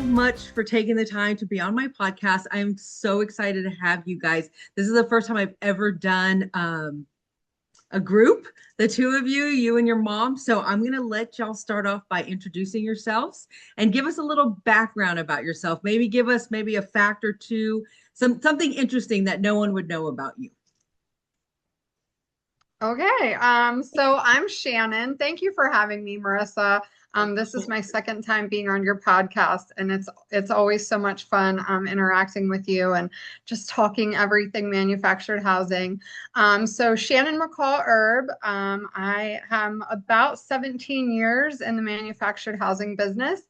much for taking the time to be on my podcast. I'm so excited to have you guys. This is the first time I've ever done a group, the two of you, you and your mom. So I'm going to let y'all start off by introducing yourselves and give us a little background about yourself. Maybe give us maybe a fact or two, something interesting that no one would know about you. Okay, so I'm Shannon. Thank you for having me, Marissa. This is my second time being on your podcast, and it's always so much fun interacting with you and just talking everything manufactured housing. So Shannon McCall-Erb, I am about 17 years in the manufactured housing business,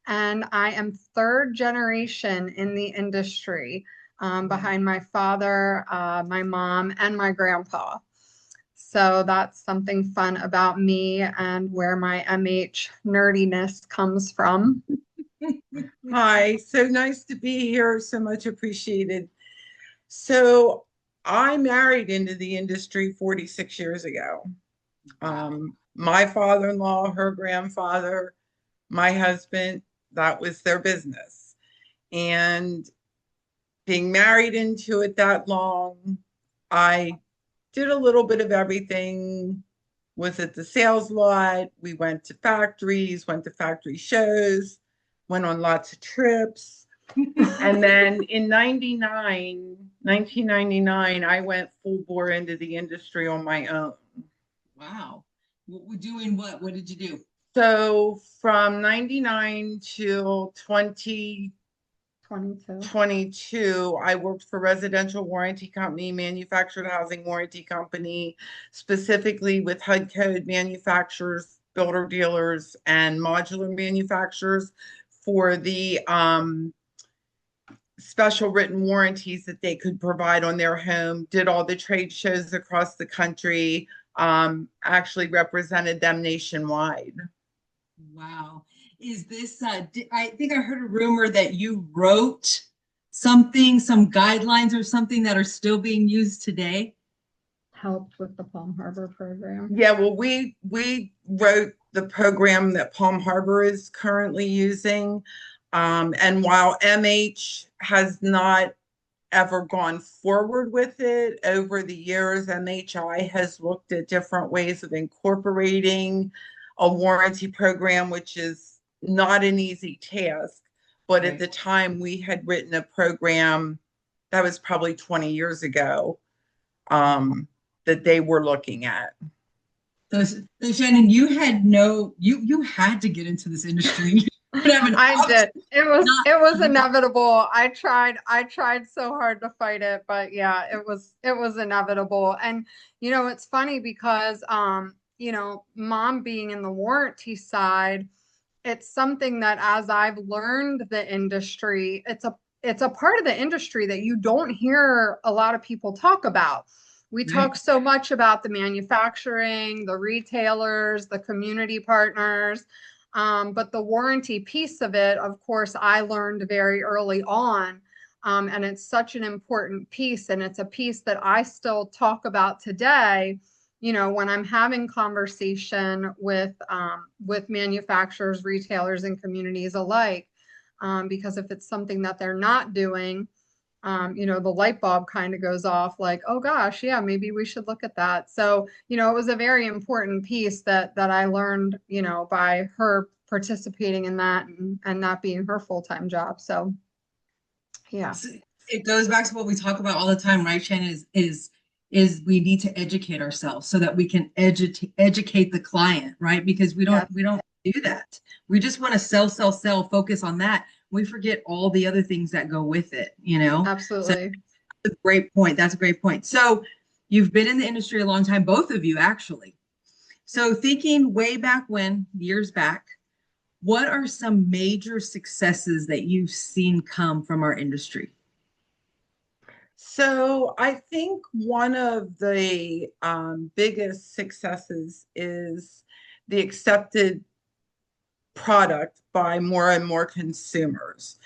and I am third generation in the industry behind my father, my mom, and my grandpa. So that's something fun about me and where my MH nerdiness comes from. Hi, so nice to be here. So much appreciated. So I married into the industry 46 years ago. My father-in-law, her grandfather, my husband, that was their business. And being married into it that long, I did a little bit of everything. Was at the sales lot. We went to factories, went to factory shows, went on lots of trips. And then in 1999, I went full bore into the industry on my own. Wow. Doing what? What did you do? So from 99 till 2022, I worked for residential warranty company, manufactured housing warranty company, specifically with HUD code manufacturers, builder dealers, and modular manufacturers for the special written warranties that they could provide on their home, did all the trade shows across the country, actually represented them nationwide. Wow. Is this, I think I heard a rumor that you wrote something, some guidelines or something that are still being used today? Helped with the Palm Harbor program. Yeah, well, we wrote the program that Palm Harbor is currently using. And while MH has not ever gone forward with it, over the years, MHI has looked at different ways of incorporating a warranty program, which is not an easy task. But Right. At the time, we had written a program that was probably 20 years ago that they were looking at. So Shannon, you had you had to get into this industry. I did. It was inevitable. I tried so hard to fight it, but yeah, it was inevitable. And it's funny because mom being in the warranty side, it's something that as I've learned the industry, it's a part of the industry that you don't hear a lot of people talk about. We talk so much about the manufacturing, the retailers, the community partners, but the warranty piece of it, of course, I learned very early on. And it's such an important piece, and it's a piece that I still talk about today. When I'm having conversation with manufacturers, retailers, and communities alike, because if it's something that they're not doing, the light bulb kind of goes off like, oh gosh, yeah, maybe we should look at that. So, it was a very important piece that I learned, by her participating in that and that being her full-time job. So, yeah. It goes back to what we talk about all the time, right, Shannon, is we need to educate ourselves so that we can educate the client, right? Because we don't do that. We just want to sell, focus on that. We forget all the other things that go with it, Absolutely. So that's a great point. That's a great point. So you've been in the industry a long time, both of you actually. So thinking way back when, years back, what are some major successes that you've seen come from our industry? So I think one of the biggest successes is the accepted product by more and more consumers.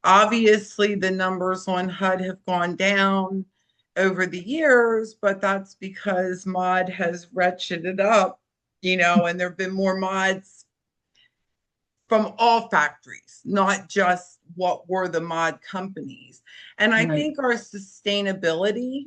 Obviously, the numbers on HUD have gone down over the years, but that's because mod has ratcheted up, and there have been more mods from all factories, not just what were the mod companies. And I think our sustainability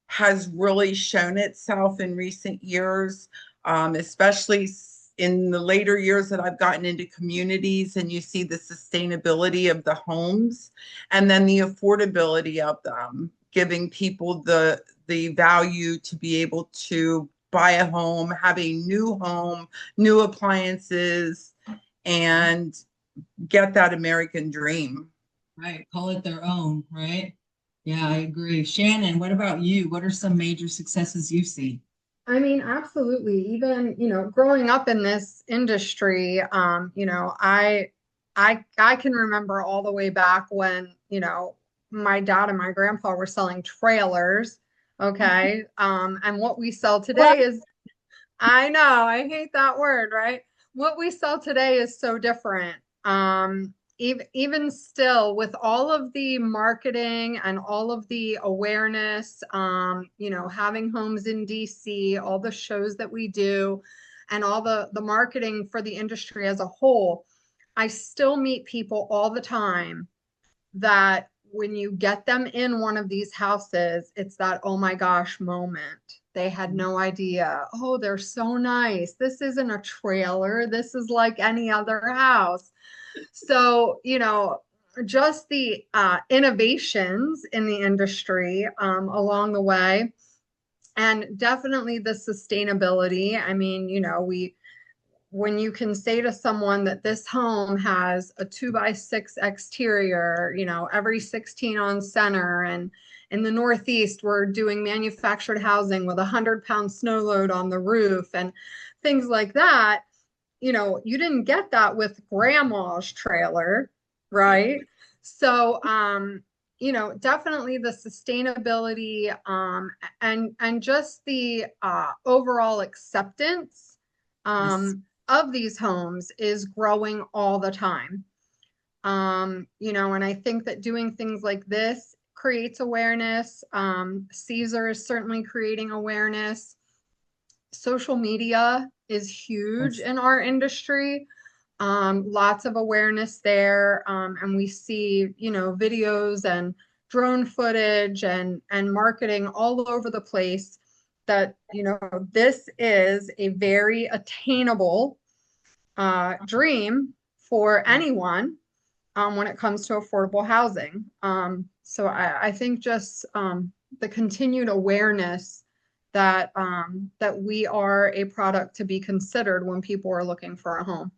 has really shown itself in recent years, especially in the later years that I've gotten into communities, and you see the sustainability of the homes and then the affordability of them, giving people the value to be able to buy a home, have a new home, new appliances, and get that American dream. Right. Call it their own, right? Yeah, I agree. Shannon, what about you? What are some major successes you've seen? I mean, absolutely. Even, growing up in this industry, I can remember all the way back when, my dad and my grandpa were selling trailers. Okay. And what we sell today is, I know, I hate that word, right? What we sell today is so different. Even still, with all of the marketing and all of the awareness, having homes in DC, all the shows that we do, and all the marketing for the industry as a whole, I still meet people all the time that when you get them in one of these houses, it's that, oh my gosh moment. They had no idea. Oh, they're so nice. This isn't a trailer. This is like any other house. So, just the innovations in the industry along the way, and definitely the sustainability. I mean, when you can say to someone that this home has a 2x6 exterior, every 16 on center, and in the Northeast, we're doing manufactured housing with 100-pound snow load on the roof and things like that. You didn't get that with grandma's trailer, right? So, definitely the sustainability and just the overall acceptance of these homes is growing all the time. And I think that doing things like this creates awareness. Caesar is certainly creating awareness. Social media is huge in our industry. Lots of awareness there. And we see, videos and drone footage and marketing all over the place that, this is a very attainable dream for anyone when it comes to affordable housing. So I think just the continued awareness that we are a product to be considered when people are looking for a home.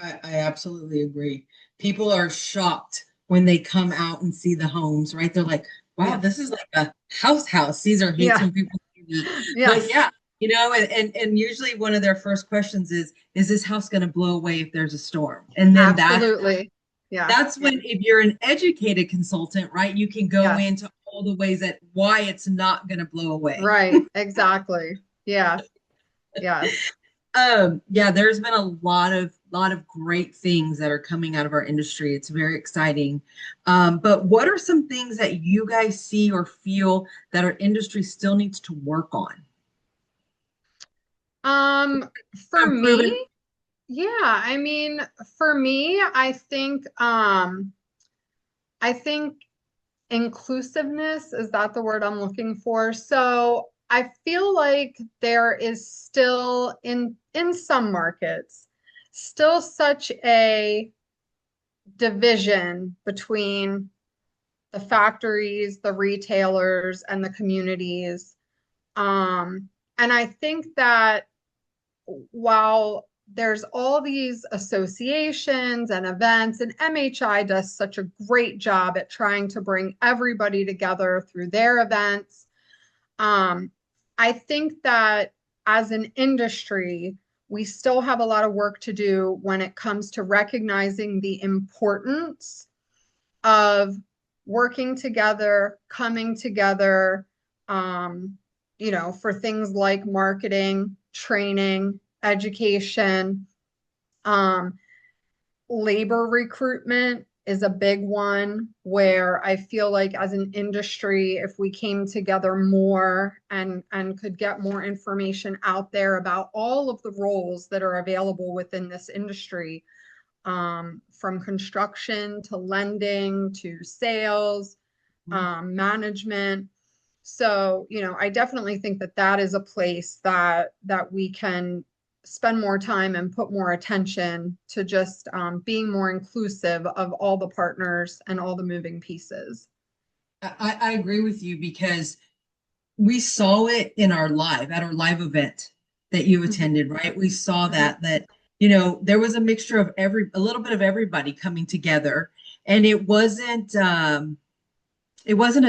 I absolutely agree. People are shocked when they come out and see the homes, right? They're like, wow, this is like a house. Caesar hates when people do that. But and usually one of their first questions is this house going to blow away if there's a storm? And then that's when, if you're an educated consultant, right, you can go into all the ways that why it's not going to blow away. Right. Exactly. Yeah. Yeah. There's been a lot of great things that are coming out of our industry. It's very exciting. But what are some things that you guys see or feel that our industry still needs to work on? For me, I mean, for me, I think inclusiveness, is that the word I'm looking for? So I feel like there is still in some markets still such a division between the factories, the retailers, and the communities. And I think that while there's all these associations and events, and MHI does such a great job at trying to bring everybody together through their events, I think that as an industry, we still have a lot of work to do when it comes to recognizing the importance of working together, coming together, for things like marketing, training, education. Labor recruitment is a big one where I feel like as an industry, if we came together more and could get more information out there about all of the roles that are available within this industry, from construction to lending to sales, management. So, you know, I definitely think that that is a place that we can spend more time and put more attention to just being more inclusive of all the partners and all the moving pieces. I agree with you because we saw it in our at our live event that you attended, right? We saw that, you know, there was a mixture of a little bit of everybody coming together, and it wasn't a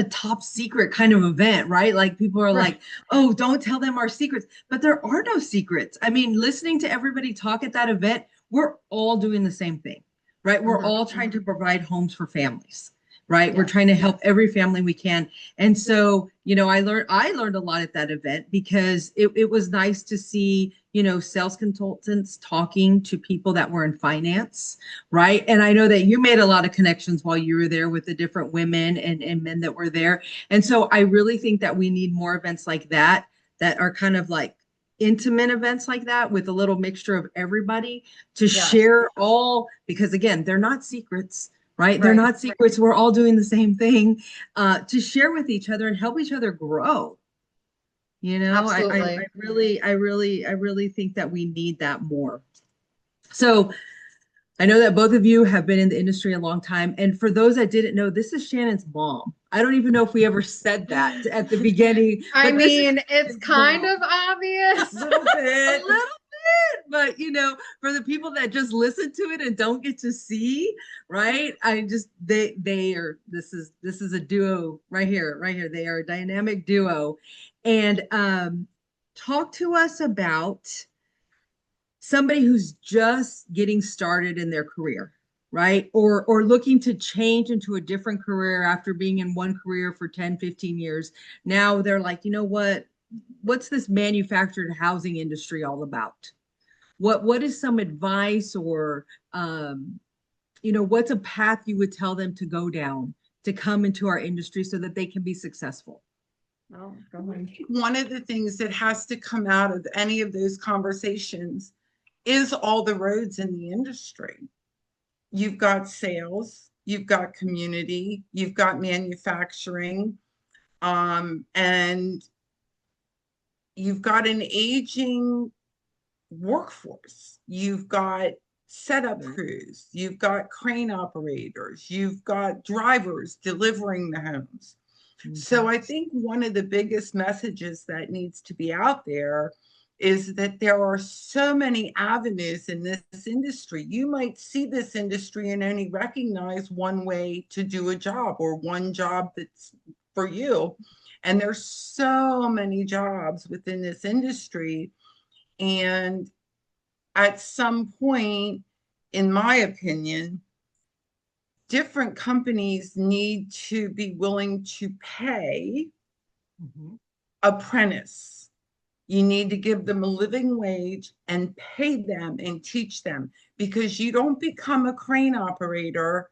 top secret kind of event, right? Like people are like, oh, don't tell them our secrets, but there are no secrets. I mean, listening to everybody talk at that event, we're all doing the same thing, right? We're all trying to provide homes for families, right? We're trying to help every family we can. And so, you know, I learned a lot at that event because it was nice to see, you know, sales consultants talking to people that were in finance, right? And I know that you made a lot of connections while you were there with the different women and men that were there. And so I really think that we need more events like that are kind of like intimate events like that with a little mixture of everybody to share all, because again, they're not secrets. Right? They're not secrets. We're all doing the same thing, to share with each other and help each other grow. You know, I really think that we need that more. So I know that both of you have been in the industry a long time. And for those that didn't know, this is Shannon's mom. I don't even know if we ever said that at the beginning. I mean, it's kind of obvious. A little bit. But you know, for the people that just listen to it and don't get to see, right? This is a duo right here. They are a dynamic duo. And talk to us about somebody who's just getting started in their career, right? Or looking to change into a different career after being in one career for 10, 15 years. Now they're like, you know what? What's this manufactured housing industry all about? What is some advice or, you know, what's a path you would tell them to go down to come into our industry so that they can be successful? Oh, one of the things that has to come out of any of those conversations is all the roads in the industry. You've got sales, you've got community, you've got manufacturing, and you've got an aging workforce. You've got setup crews, you've got crane operators, you've got drivers delivering the homes. So I think one of the biggest messages that needs to be out there is that there are so many avenues in this industry. You might see this industry and only recognize one way to do a job or one job that's for you. And there's so many jobs within this industry. And at some point, in my opinion, different companies need to be willing to pay apprentice. You need to give them a living wage and pay them and teach them, because you don't become a crane operator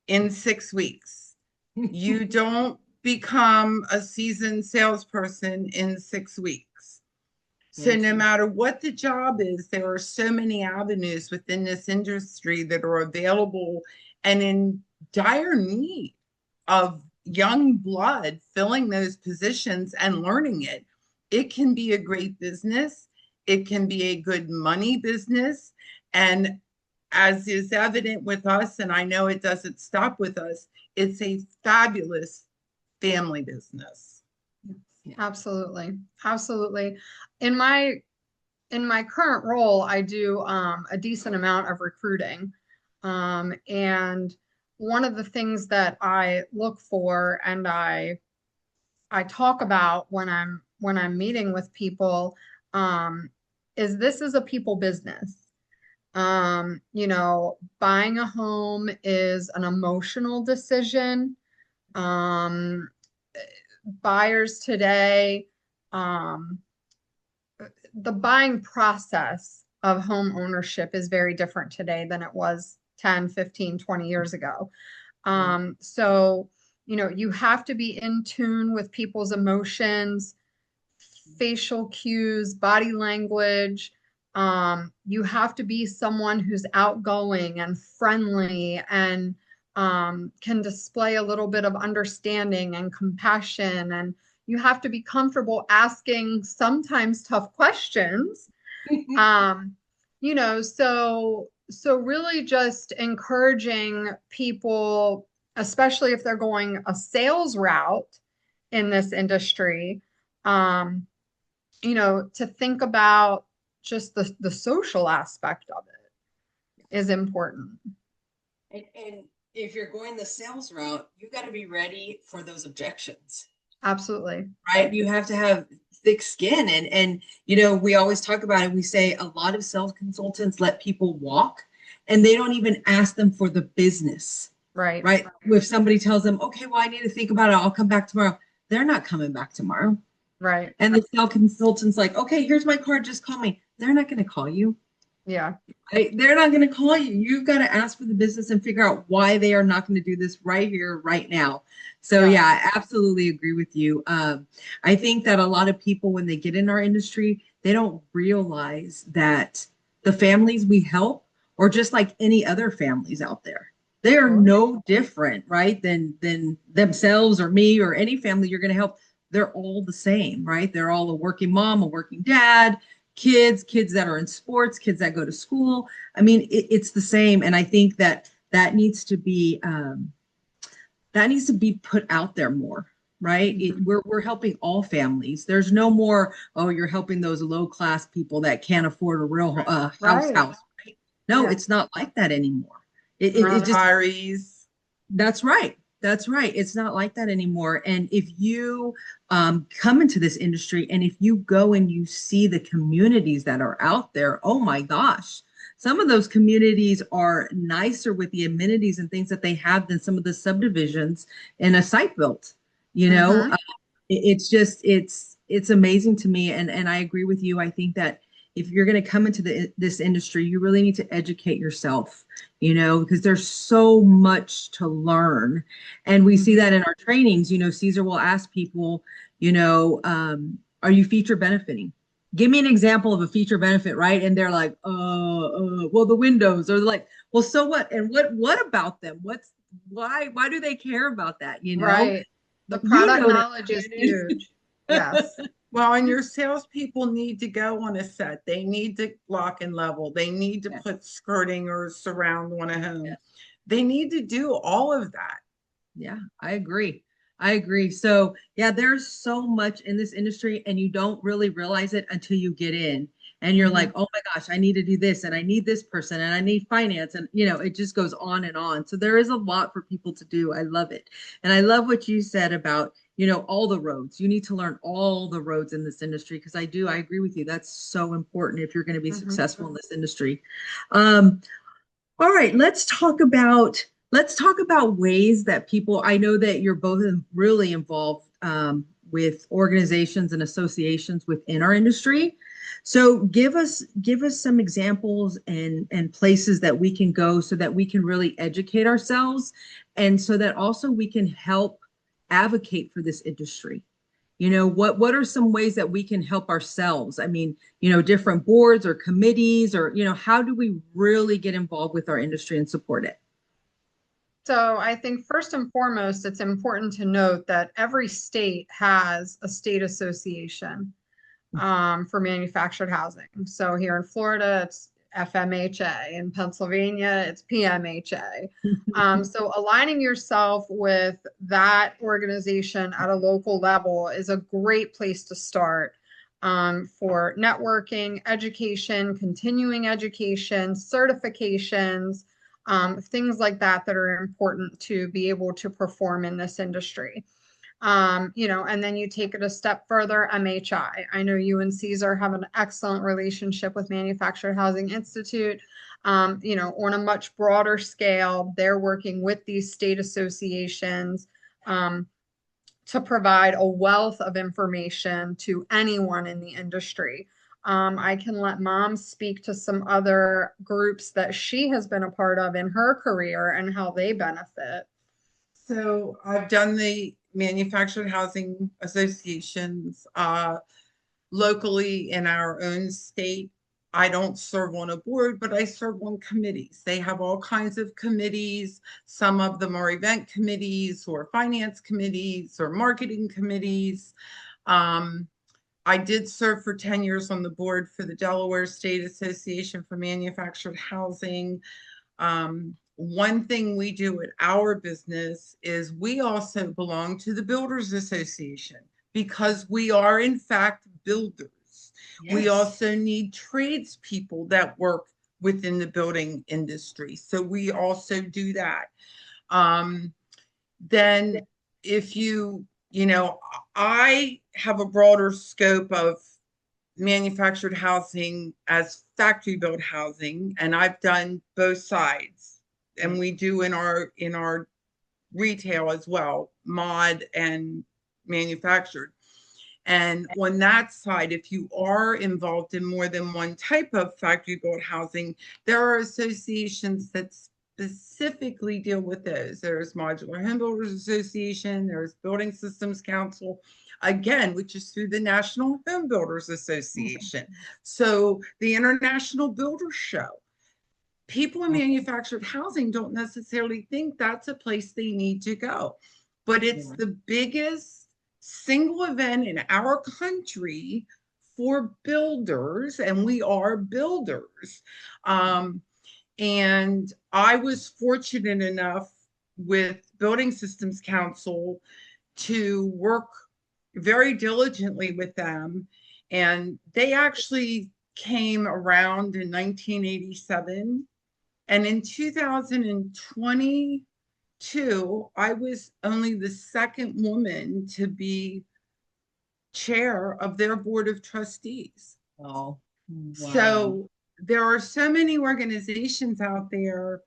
in 6 weeks. You don't become a seasoned salesperson in 6 weeks. So no matter what the job is, there are so many avenues within this industry that are available and in dire need of young blood filling those positions and learning it. It can be a great business. It can be a good money business. And as is evident with us, and I know it doesn't stop with us, it's a fabulous family business. Absolutely. Absolutely. In my current role, I do a decent amount of recruiting. And one of the things that I look for and I talk about when I'm meeting with people, is this is a people business. You know, buying a home is an emotional decision. Buyers today, the buying process of home ownership is very different today than it was 10, 15, 20 years ago. So, you know, you have to be in tune with people's emotions, facial cues, body language, You have to be someone who's outgoing and friendly and can display a little bit of understanding and compassion. And you have to be comfortable asking sometimes tough questions. You know, so really just encouraging people, especially if they're going a sales route in this industry, you know, to think about just the social aspect of it is important. And if you're going the sales route, you got to be ready for those objections. Absolutely. Right? You have to have thick skin. And you know, we always talk about it. We say a lot of sales consultants let people walk and they don't even ask them for the business. Right. Right. If somebody tells them, okay, well, I need to think about it, I'll come back tomorrow. They're not coming back tomorrow. Right. And the sales consultant's like, okay, here's my card, just call me. They're not going to call you. Yeah. Right? They're not going to call you. You've got to ask for the business and figure out why they are not going to do this right here, right now. So yeah, I absolutely agree with you. I think that a lot of people, when they get in our industry, they don't realize that the families we help are just like any other families out there. They are no different, right, than themselves or me or any family you're going to help. They're all the same, right? They're all a working mom, a working dad, kids that are in sports, kids that go to school. I mean, it's the same. And I think that needs to be put out there more, right? We're helping all families. There's no more, oh, you're helping those low class people that can't afford a real house, right? No, it's not like that anymore. It just, that's right. That's right. It's not like that anymore. And if you come into this industry and if you go and you see the communities that are out there, oh my gosh, some of those communities are nicer with the amenities and things that they have than some of the subdivisions in a site built, you know. It's just, it's amazing to me. And I agree with you. I think that if you're going to come into this industry, you really need to educate yourself, you know, because there's so much to learn. And we see that in our trainings. You know, Caesar will ask people, you know, are you feature benefiting? Give me an example of a feature benefit, right? And they're like, well, the windows. Or like, well, so what? And what about them? Why do they care about that? You know, right. The product knowledge is huge. Yes. Well, and your salespeople need to go on a set. They need to block and level. They need to put skirting or surround on a home. They need to do all of that. Yeah, I agree. So yeah, there's so much in this industry and you don't really realize it until you get in and you're like, oh my gosh, I need to do this and I need this person and I need finance. And you know, it just goes on and on. So there is a lot for people to do. I love it. And I love what you said about, you know, all the roads. You need to learn all the roads in this industry because I agree with you. That's so important if you're going to be successful in this industry. All right, let's talk about ways that people, I know that you're both really involved with organizations and associations within our industry. So give us some examples and places that we can go so that we can really educate ourselves and so that also we can help advocate for this industry. You know, what are some ways that we can help ourselves? I mean, you know, different boards or committees or, you know, how do we really get involved with our industry and support it? So I think first and foremost, it's important to note that every state has a state association for manufactured housing. So here in Florida, it's FMHA. In Pennsylvania, it's PMHA. So aligning yourself with that organization at a local level is a great place to start for networking, education, continuing education, certifications, things like that are important to be able to perform in this industry. You know, and then you take it a step further, MHI. I know you and Caesar have an excellent relationship with Manufactured Housing Institute. You know, on a much broader scale, they're working with these state associations to provide a wealth of information to anyone in the industry. I can let Mom speak to some other groups that she has been a part of in her career and how they benefit. So I've done the manufactured housing associations locally in our own state. I don't serve on a board, but I serve on committees. They have all kinds of committees. Some of them are event committees or finance committees or marketing committees. I did serve for 10 years on the board for the Delaware State Association for Manufactured Housing. One thing we do at our business is we also belong to the Builders Association because we are in fact builders. Yes. We also need tradespeople that work within the building industry. So we also do that. Then if you know, I have a broader scope of manufactured housing as factory built housing, and I've done both sides. And we do in our retail as well, mod and manufactured. And on that side, if you are involved in more than one type of factory built housing, there are associations that specifically deal with those. There's Modular Home Builders Association, there's Building Systems Council, again, which is through the National Home Builders Association. So the International Builders Show. People in manufactured housing don't necessarily think that's a place they need to go, but it's the biggest single event in our country for builders, and we are builders. And I was fortunate enough with Building Systems Council to work very diligently with them. And they actually came around in 1987. And in 2022, I was only the second woman to be chair of their board of trustees. Oh, wow. So there are so many organizations out there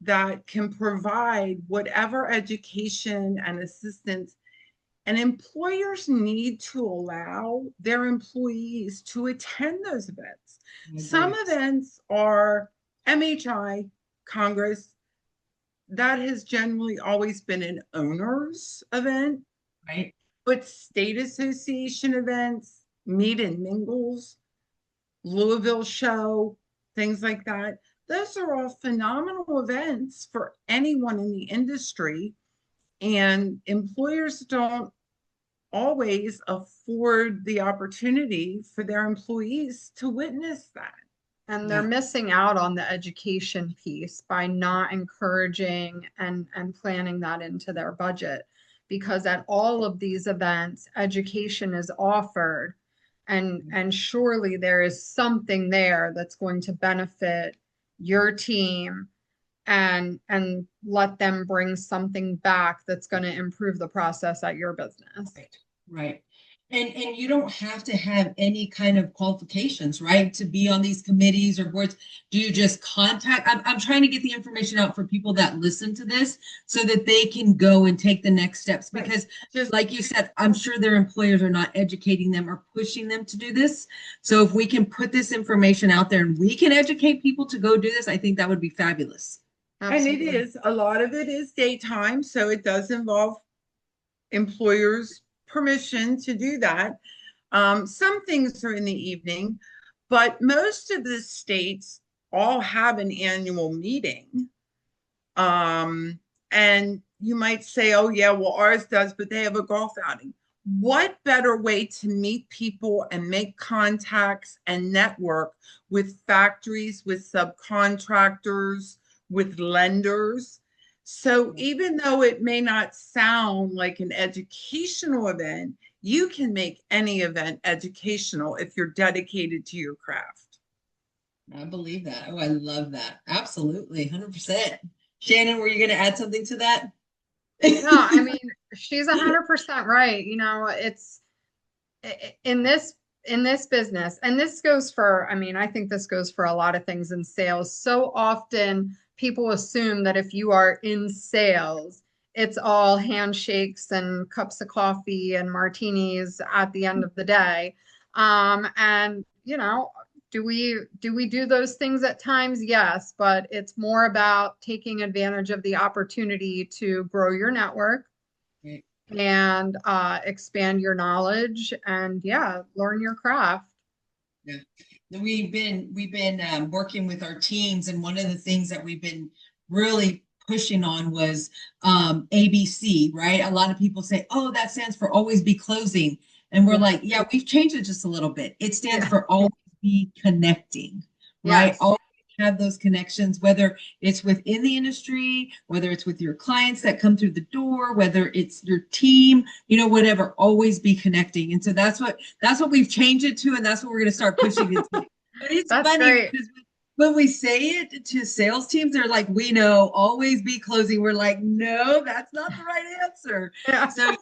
that can provide whatever education and assistance, and employers need to allow their employees to attend those events. Some events are MHI, Congress. That has generally always been an owner's event, right? But state association events, meet and mingles, Louisville show, things like that. Those are all phenomenal events for anyone in the industry. And employers don't always afford the opportunity for their employees to witness that. And they're missing out on the education piece by not encouraging and planning that into their budget. Because at all of these events, education is offered. And surely there is something there that's going to benefit your team and let them bring something back that's going to improve the process at your business. Right. And you don't have to have any kind of qualifications, right, to be on these committees or boards. Do you just contact? I'm trying to get the information out for people that listen to this so that they can go and take the next steps. Because just like you said, I'm sure their employers are not educating them or pushing them to do this. So if we can put this information out there and we can educate people to go do this, I think that would be fabulous. Absolutely. And it is, a lot of it is daytime, so it does involve employers' permission to do that. Some things are in the evening, but most of the states all have an annual meeting. And you might say, oh yeah, well ours does, but they have a golf outing. What better way to meet people and make contacts and network with factories, with subcontractors, with lenders? So even though it may not sound like an educational event, you can make any event educational if you're dedicated to your craft. I believe that. Oh, I love that. Absolutely. 100%. Shannon, were you going to add something to that? No, I mean, she's 100% right. You know, it's in this business, and this goes for, I mean, I think this goes for a lot of things in sales. So often people assume that if you are in sales, it's all handshakes and cups of coffee and martinis at the end of the day. And, you know, do we do those things at times? Yes, but it's more about taking advantage of the opportunity to grow your network and expand your knowledge and learn your craft. Yeah. we've been working with our teams, and one of the things that we've been really pushing on was ABC, right? A lot of people say, oh, that stands for always be closing. And we're like, yeah, we've changed it just a little bit. It stands for always be connecting, right? Yes. Always have those connections, whether it's within the industry, whether it's with your clients that come through the door, whether it's your team, you know, whatever, always be connecting. And so that's what we've changed it to, and that's what we're going to start pushing it to. But it's That's funny great. because when we say it to sales teams, they're like, we know, always be closing. We're like, no, that's not the right answer. Yeah. So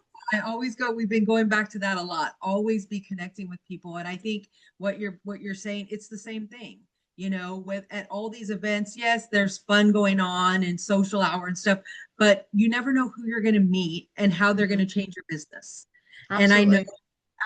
we've been going back to that a lot. Always be connecting with people. And I think what you're saying, it's the same thing. You know, at all these events, yes, there's fun going on and social hour and stuff, but you never know who you're going to meet and how they're going to change your business. Absolutely. And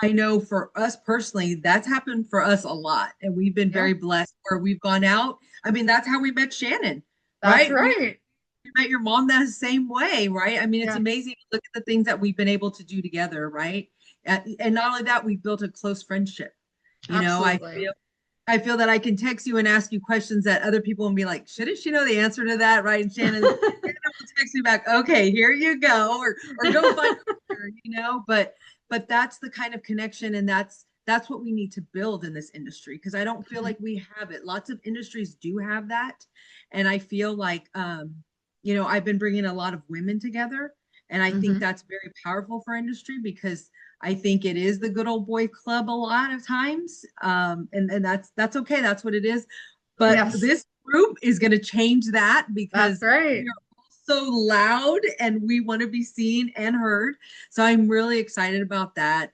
I know for us personally, that's happened for us a lot. And we've been very blessed where we've gone out. I mean, that's how we met Shannon, That's right? right. You met your mom that same way, right? I mean, it's Yeah. amazing to look at the things that we've been able to do together, right? And not only that, we've built a close friendship. You know, Absolutely. I feel that I can text you and ask you questions that other people will be like, shouldn't she know the answer to that, right? And Shannon will text me back, okay, here you go, or go find her, you know. But that's the kind of connection, and that's what we need to build in this industry, because I don't feel like we have it. Lots of industries do have that, and I feel like you know, I've been bringing a lot of women together, and I think that's very powerful for industry, because I think it is the good old boy club a lot of times. And that's okay. That's what it is. But this group is going to change that, because That's right. we're all so loud and we want to be seen and heard. So I'm really excited about that.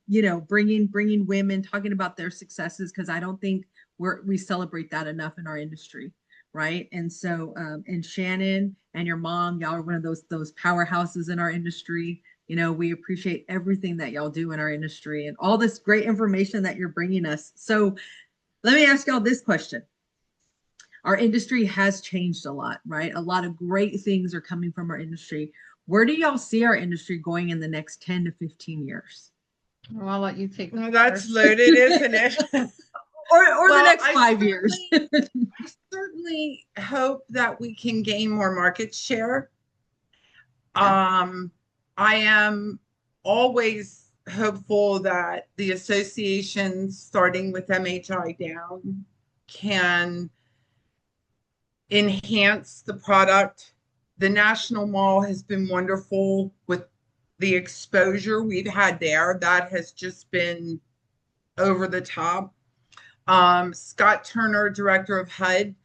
You know, bringing women, talking about their successes, because I don't think we celebrate that enough in our industry. Right. And so, and Shannon and your mom, y'all are one of those powerhouses in our industry. You know, we appreciate everything that y'all do in our industry and all this great information that you're bringing us. So let me ask y'all this question. Our industry has changed a lot, right? A lot of great things are coming from our industry. Where do y'all see our industry going in the next 10 to 15 years? Well, I'll let you take Well, that's loaded, isn't it? Or the next 5 years. I certainly hope that we can gain more market share. I am always hopeful that the association, starting with MHI down, can enhance the product. The National Mall has been wonderful with the exposure we've had there. That has just been over the top. Scott Turner, director of HUD,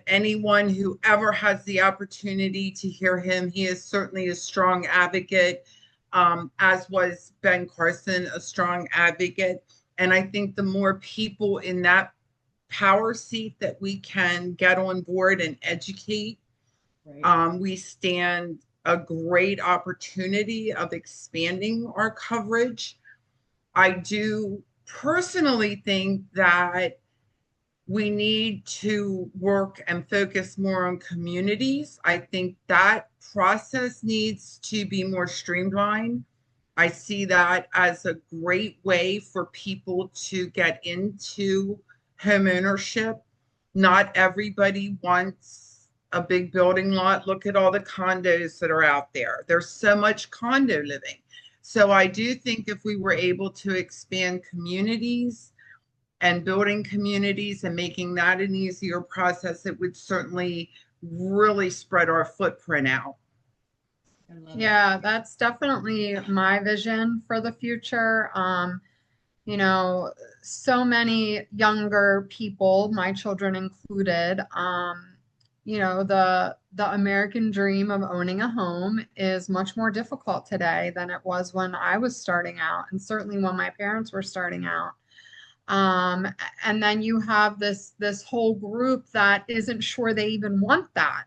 anyone who ever has the opportunity to hear him, he is certainly a strong advocate, as was Ben Carson, a strong advocate. And I think the more people in that power seat that we can get on board and educate, we stand a great opportunity of expanding our coverage. I do personally think that we need to work and focus more on communities. I think that process needs to be more streamlined. I see that as a great way for people to get into home ownership. Not everybody wants a big building lot. Look at all the condos that are out there. There's so much condo living. So I do think if we were able to expand communities and building communities and making that an easier process, it would certainly really spread our footprint out. Yeah, that's definitely my vision for the future. You know, so many younger people, my children included, you know, the American dream of owning a home is much more difficult today than it was when I was starting out, and certainly when my parents were starting out. And then you have this whole group that isn't sure they even want that.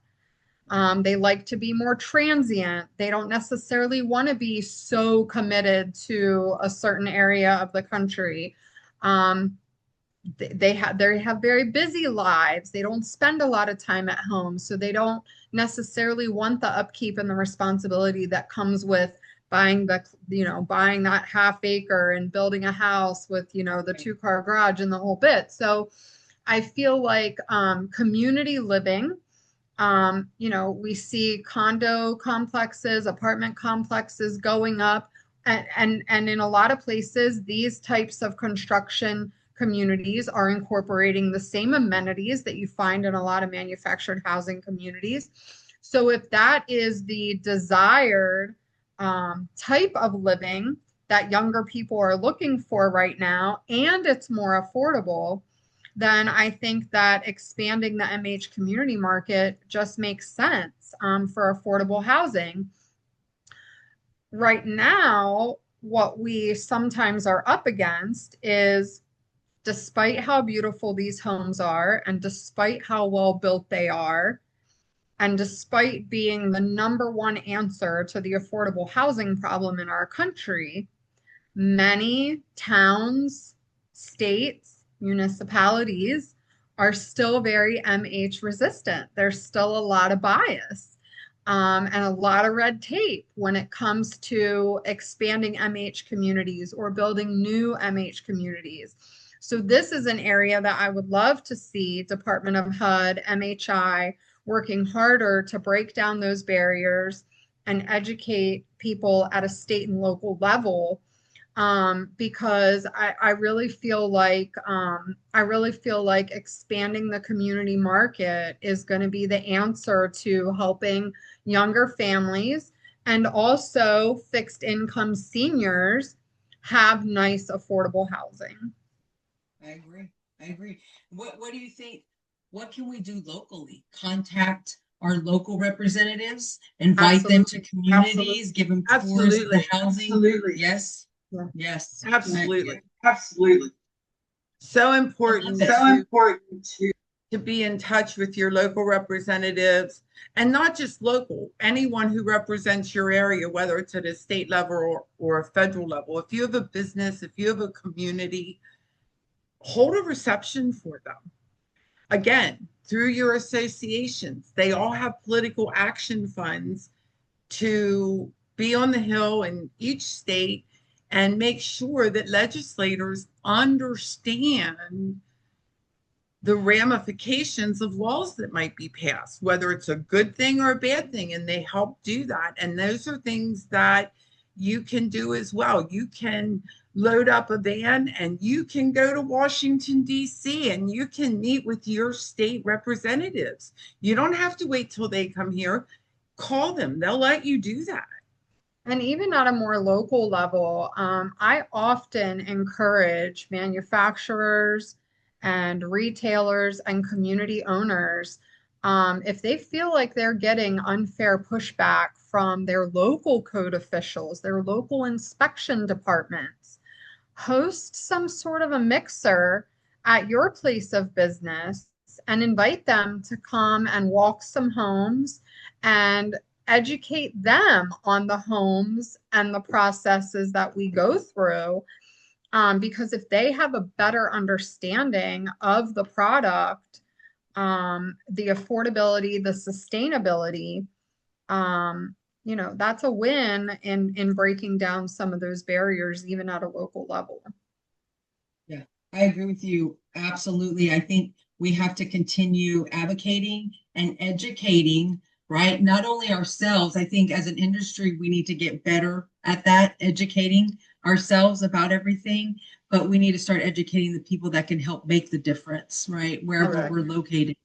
They like to be more transient. They don't necessarily want to be so committed to a certain area of the country. They have very busy lives. They don't spend a lot of time at home, so they don't necessarily want the upkeep and the responsibility that comes with buying buying that half acre and building a house with, the 2-car garage and the whole bit. So I feel like community living, we see condo complexes, apartment complexes going up, and in a lot of places, these types of construction communities are incorporating the same amenities that you find in a lot of manufactured housing communities. So if that is the desired type of living that younger people are looking for right now, and it's more affordable, then I think that expanding the MH community market just makes sense for affordable housing. Right now, what we sometimes are up against is, despite how beautiful these homes are, and despite how well built they are, and despite being the #1 answer to the affordable housing problem in our country, many towns, states, municipalities are still very MH resistant. There's still a lot of bias and a lot of red tape when it comes to expanding MH communities or building new MH communities. So this is an area that I would love to see Department of HUD, MHI, working harder to break down those barriers and educate people at a state and local level, because I really feel like expanding the community market is going to be the answer to helping younger families and also fixed income seniors have nice affordable housing. I agree. What do you think? What can we do locally? Contact our local representatives, invite them to communities, give them tours of the housing. Absolutely. Yes. Yeah. Yes. Absolutely. Absolutely. So important to be in touch with your local representatives, and not just local, anyone who represents your area, whether it's at a state level or a federal level. If you have a business, if you have a community, hold a reception for them. Again, through your associations, they all have political action funds to be on the Hill in each state and make sure that legislators understand the ramifications of laws that might be passed, whether it's a good thing or a bad thing, and they help do that. And those are things that you can do as well. You can load up a van and you can go to Washington, D.C., and you can meet with your state representatives. You don't have to wait till they come here. Call them. They'll let you do that. And even at a more local level, I often encourage manufacturers and retailers and community owners, if they feel like they're getting unfair pushback from their local code officials, their local inspection departments, host some sort of a mixer at your place of business and invite them to come and walk some homes and educate them on the homes and the processes that we go through. Because if they have a better understanding of the product, the affordability, the sustainability, that's a win in breaking down some of those barriers, even at a local level. Yeah, I agree with you. Absolutely. I think we have to continue advocating and educating, right? Not only ourselves, I think as an industry, we need to get better at that, educating ourselves about everything, but we need to start educating the people that can help make the difference, right? Wherever we're located.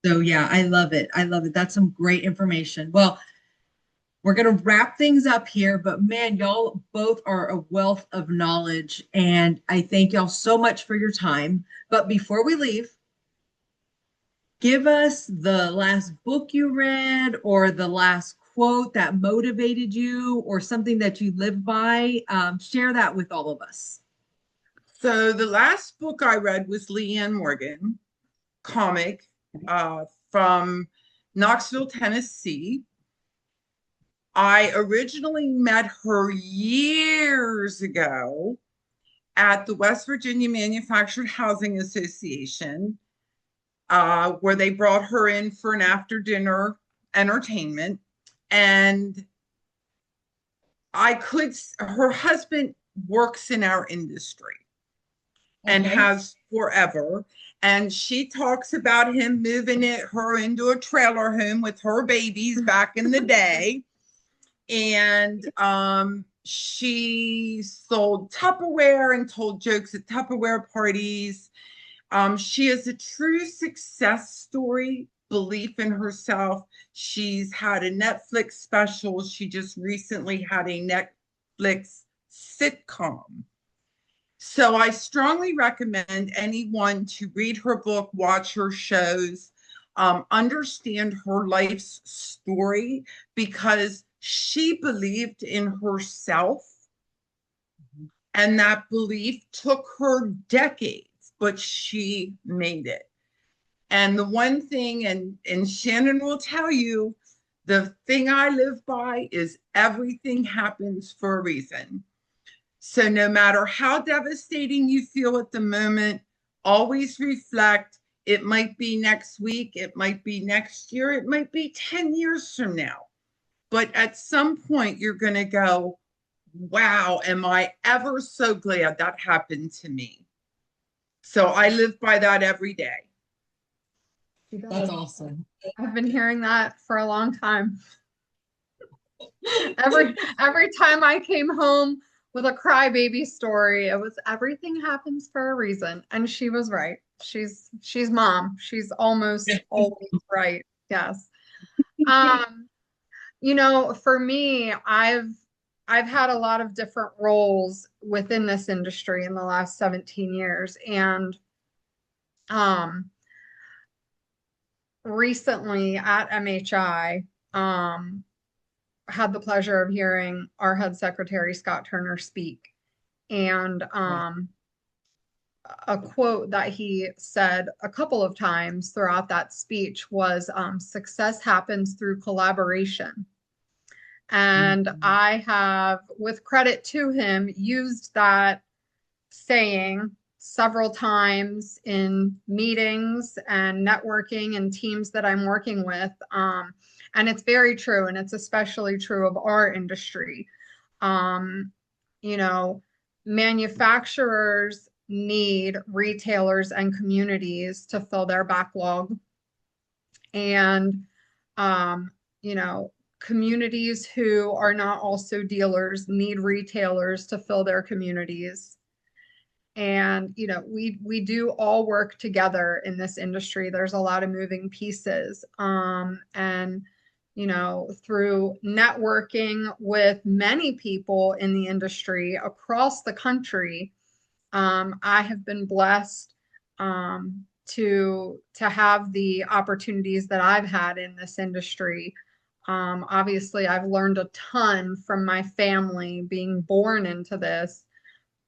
So yeah, I love it. I love it. That's some great information. Well, we're going to wrap things up here, but man, y'all both are a wealth of knowledge, and I thank y'all so much for your time. But before we leave, give us the last book you read or the last quote that motivated you or something that you live by. Share that with all of us. So the last book I read was Leanne Morgan, comic from Knoxville, Tennessee. I originally met her years ago at the West Virginia Manufactured Housing Association, where they brought her in for an after dinner entertainment. And her husband works in our industry and Okay. has forever. And she talks about him moving her into a trailer home with her babies back in the day. And she sold Tupperware and told jokes at Tupperware parties. She is a true success story, belief in herself. She's had a Netflix special. She just recently had a Netflix sitcom. So I strongly recommend anyone to read her book, watch her shows, understand her life's story, because she believed in herself, and that belief took her decades, but she made it. And the one thing, and Shannon will tell you, the thing I live by is everything happens for a reason. So no matter how devastating you feel at the moment, always reflect. It might be next week, it might be next year, it might be 10 years from now. But at some point, you're going to go, wow, am I ever so glad that happened to me? So I live by that every day. That's awesome. I've been hearing that for a long time. Every time I came home with a crybaby story, it was everything happens for a reason. And she was right. She's mom. She's almost always right. Yes. You know, for me, I've had a lot of different roles within this industry in the last 17 years. And recently at MHI, had the pleasure of hearing our head secretary, Scott Turner, speak. And a quote that he said a couple of times throughout that speech was, success happens through collaboration. And I have, with credit to him, used that saying several times in meetings and networking and teams that I'm working with. And it's very true, and it's especially true of our industry. You know, manufacturers need retailers and communities to fill their backlog. And, you know, communities who are not also dealers need retailers to fill their communities. And, you know, we do all work together in this industry. There's a lot of moving pieces. And, you know, through networking with many people in the industry across the country, I have been blessed to have the opportunities that I've had in this industry. Obviously, I've learned a ton from my family being born into this,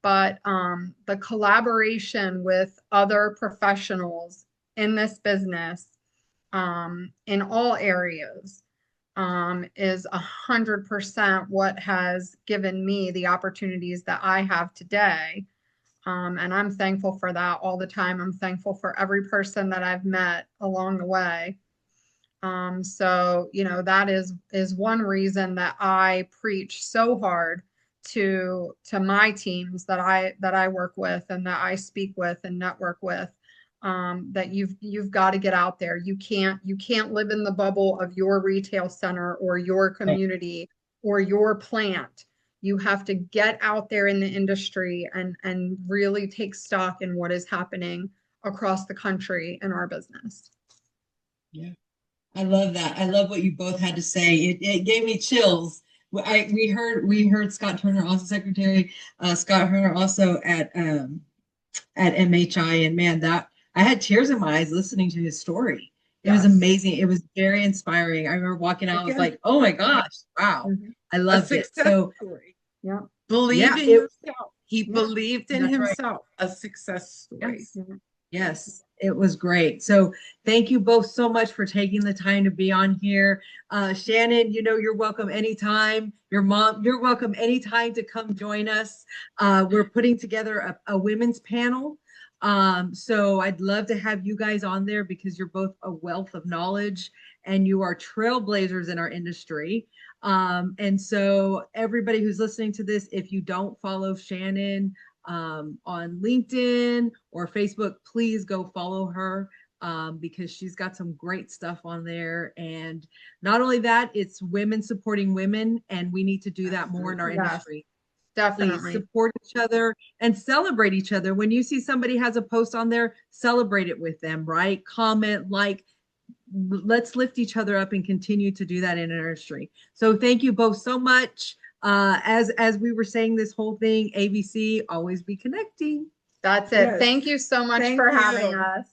but the collaboration with other professionals in this business in all areas is 100% what has given me the opportunities that I have today. And I'm thankful for that all the time. I'm thankful for every person that I've met along the way. So, you know, that is one reason that I preach so hard to my teams that I work with and that I speak with and network with, that you've got to get out there. You can't live in the bubble of your retail center or your community or your plant. You have to get out there in the industry and really take stock in what is happening across the country in our business. Yeah. I love that. I love what you both had to say. It gave me chills. We heard Scott Turner, also secretary, Scott Turner also at MHI, and man, that I had tears in my eyes listening to his story. It was amazing. It was very inspiring. I remember walking out, I was like, oh my gosh, wow. I loved it. So story. Yeah. Believe in yourself. He believed in himself. Right. A success story. Yes. Yes, it was great. So thank you both so much for taking the time to be on here. Shannon, you know, you're welcome anytime. Your mom, you're welcome anytime to come join us. We're putting together a women's panel. So I'd love to have you guys on there because you're both a wealth of knowledge and you are trailblazers in our industry. And so everybody who's listening to this, if you don't follow Shannon on LinkedIn or Facebook, please go follow her because she's got some great stuff on there. And not only that, it's women supporting women, and we need to do that more in our Yes. industry. Definitely. Please support each other and celebrate each other. When you see somebody has a post on there, celebrate it with them, right? Comment, like, let's lift each other up and continue to do that in our industry. So thank you both so much. As we were saying this whole thing, ABC, always be connecting. That's it. Yes. Thank you so much Thank for you. having us.